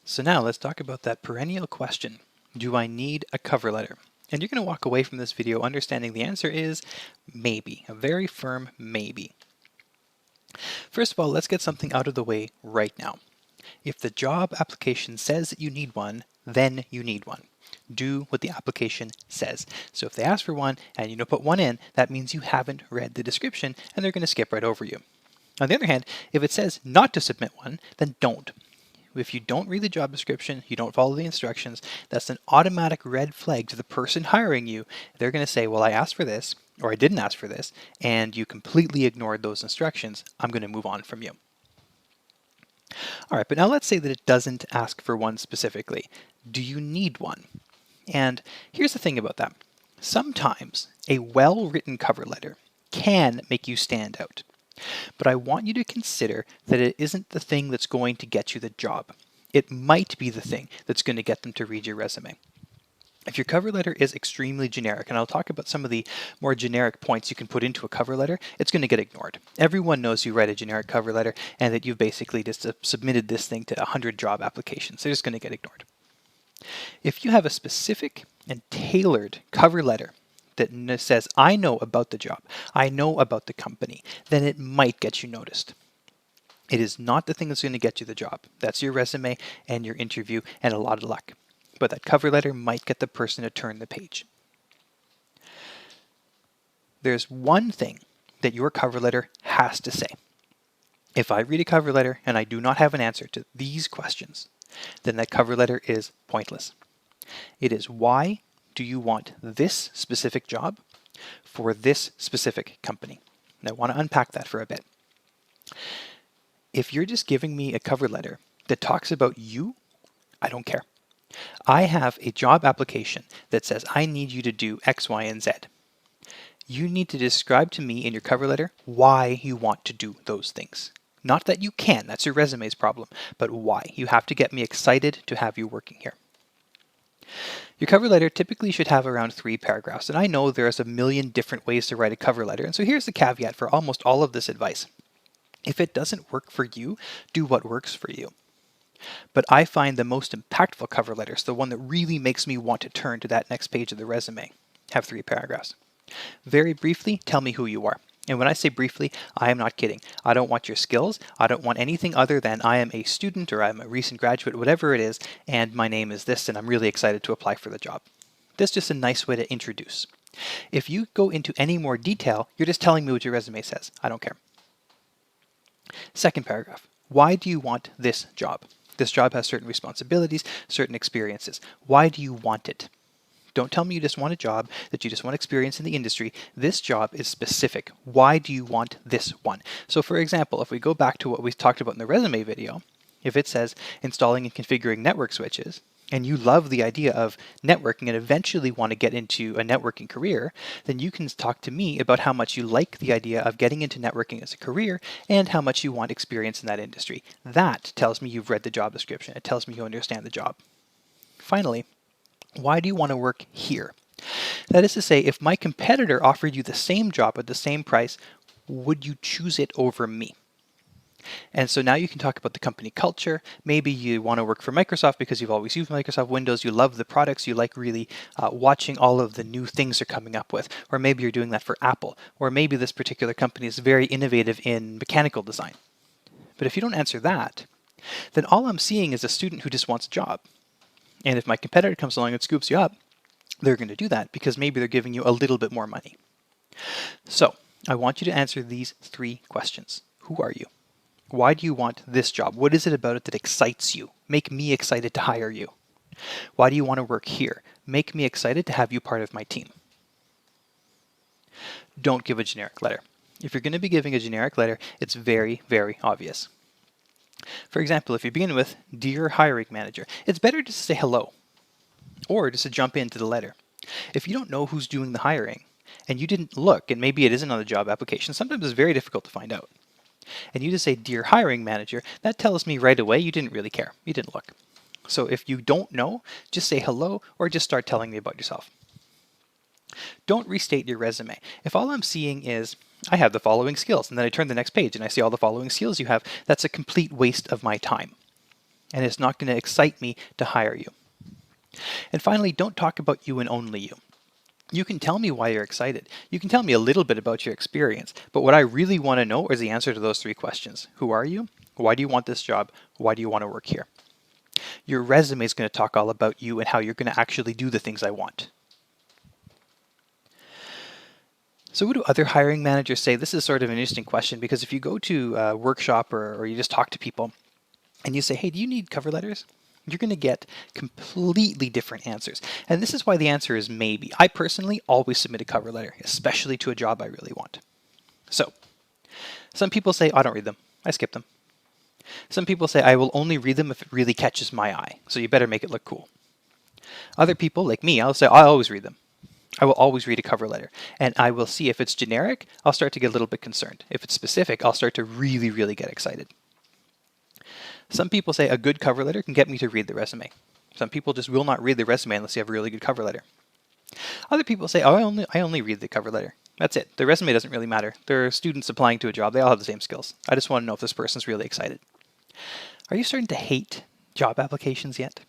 So now let's talk about that perennial question. Do I need a cover letter? And you're going to walk away from this video understanding the answer is maybe, a very firm maybe. First of all, let's get something out of the way right now. If the job application says that you need one, then you need one. Do what the application says. So if they ask for one and you don't put one in, that means you haven't read the description and they're going to skip right over you. On the other hand, if it says not to submit one, then don't. If you don't read the job description, you don't follow the instructions, that's an automatic red flag to the person hiring you. They're going to say, well, I asked for this, or I didn't ask for this, and you completely ignored those instructions. I'm going to move on from you. All right, but now let's say that it doesn't ask for one specifically. Do you need one? And here's the thing about that. Sometimes a well-written cover letter can make you stand out. But I want you to consider that it isn't the thing that's going to get you the job. It might be the thing that's going to get them to read your resume. If your cover letter is extremely generic, and I'll talk about some of the more generic points you can put into a cover letter, it's going to get ignored. Everyone knows you write a generic cover letter and that you've basically just submitted this thing to 100 job applications. They're just going to get ignored. If you have a specific and tailored cover letter that says, I know about the job, I know about the company, then it might get you noticed. It is not the thing that's going to get you the job. That's your resume and your interview and a lot of luck. But that cover letter might get the person to turn the page. There's one thing that your cover letter has to say. If I read a cover letter and I do not have an answer to these questions, then that cover letter is pointless. It is why do you want this specific job for this specific company? And I want to unpack that for a bit. If you're just giving me a cover letter that talks about you, I don't care. I have a job application that says I need you to do X, Y, and Z. You need to describe to me in your cover letter why you want to do those things. Not that you can, that's your resume's problem, but why. You have to get me excited to have you working here. Your cover letter typically should have around 3 paragraphs, and I know there's a million different ways to write a cover letter, and so here's the caveat for almost all of this advice. If it doesn't work for you, do what works for you. But I find the most impactful cover letters, the one that really makes me want to turn to that next page of the resume, have 3 paragraphs. Very briefly, tell me who you are. And when I say briefly, I am not kidding. I don't want your skills. I don't want anything other than I am a student or I'm a recent graduate, whatever it is, and my name is this, and I'm really excited to apply for the job. That's just a nice way to introduce. If you go into any more detail, you're just telling me what your resume says. I don't care. Second paragraph. Why do you want this job? This job has certain responsibilities, certain experiences. Why do you want it? Don't tell me you just want a job, that you just want experience in the industry. This job is specific. Why do you want this one? So for example, if we go back to what we talked about in the resume video, if it says installing and configuring network switches, and you love the idea of networking and eventually want to get into a networking career, then you can talk to me about how much you like the idea of getting into networking as a career and how much you want experience in that industry. That tells me you've read the job description. It tells me you understand the job. Finally, why do you want to work here? That is to say, if my competitor offered you the same job at the same price, would you choose it over me? And so now you can talk about the company culture. Maybe you want to work for Microsoft because you've always used Microsoft Windows. You love the products. You like really watching all of the new things they're coming up with. Or maybe you're doing that for Apple. Or maybe this particular company is very innovative in mechanical design. But if you don't answer that, then all I'm seeing is a student who just wants a job. And if my competitor comes along and scoops you up, they're going to do that because maybe they're giving you a little bit more money. So I want you to answer these 3 questions. Who are you? Why do you want this job? What is it about it that excites you? Make me excited to hire you. Why do you want to work here? Make me excited to have you part of my team. Don't give a generic letter. If you're going to be giving a generic letter, it's very, very obvious. For example, if you begin with, Dear Hiring Manager, it's better just to say hello, or just to jump into the letter. If you don't know who's doing the hiring, and you didn't look, and maybe it isn't on the job application, sometimes it's very difficult to find out. And you just say, Dear Hiring Manager, that tells me right away you didn't really care. You didn't look. So if you don't know, just say hello, or just start telling me about yourself. Don't restate your resume. If all I'm seeing is, I have the following skills, and then I turn the next page and I see all the following skills you have, that's a complete waste of my time. and it's not going to excite me to hire you. And finally, don't talk about you and only you. You can tell me why you're excited. You can tell me a little bit about your experience, but what I really want to know is the answer to those 3 questions. Who are you? Why do you want this job? Why do you want to work here? Your resume is going to talk all about you and how you're going to actually do the things I want. So what do other hiring managers say? This is sort of an interesting question, because if you go to a workshop or you just talk to people and you say, hey, do you need cover letters? You're going to get completely different answers. And this is why the answer is maybe. I personally always submit a cover letter, especially to a job I really want. So some people say, I don't read them. I skip them. Some people say, I will only read them if it really catches my eye. So you better make it look cool. Other people, like me, I'll say, I always read them. I will always read a cover letter. And I will see if it's generic, I'll start to get a little bit concerned. If it's specific, I'll start to really, really get excited. Some people say a good cover letter can get me to read the resume. Some people just will not read the resume unless you have a really good cover letter. Other people say, oh, I only read the cover letter. That's it. The resume doesn't really matter. There are students applying to a job. They all have the same skills. I just want to know if this person's really excited. Are you starting to hate job applications yet?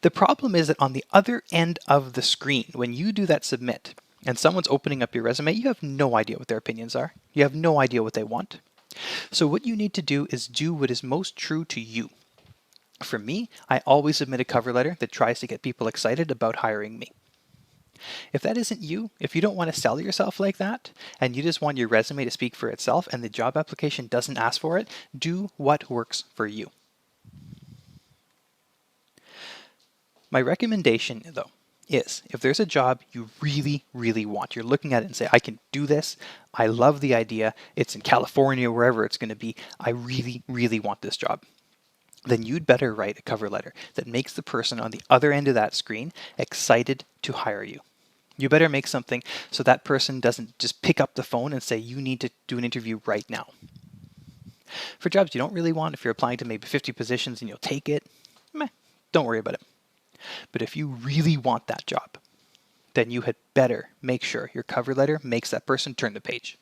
The problem is that on the other end of the screen, when you do that submit and someone's opening up your resume, you have no idea what their opinions are. You have no idea what they want. So what you need to do is do what is most true to you. For me, I always submit a cover letter that tries to get people excited about hiring me. If that isn't you, if you don't want to sell yourself like that, and you just want your resume to speak for itself and the job application doesn't ask for it, do what works for you. My recommendation, though, is if there's a job you really, really want, you're looking at it and say, I can do this, I love the idea, it's in California, wherever it's going to be, I really, really want this job, then you'd better write a cover letter that makes the person on the other end of that screen excited to hire you. You better make something so that person doesn't just pick up the phone and say, you need to do an interview right now. For jobs you don't really want, if you're applying to maybe 50 positions and you'll take it, don't worry about it. But if you really want that job, then you had better make sure your cover letter makes that person turn the page.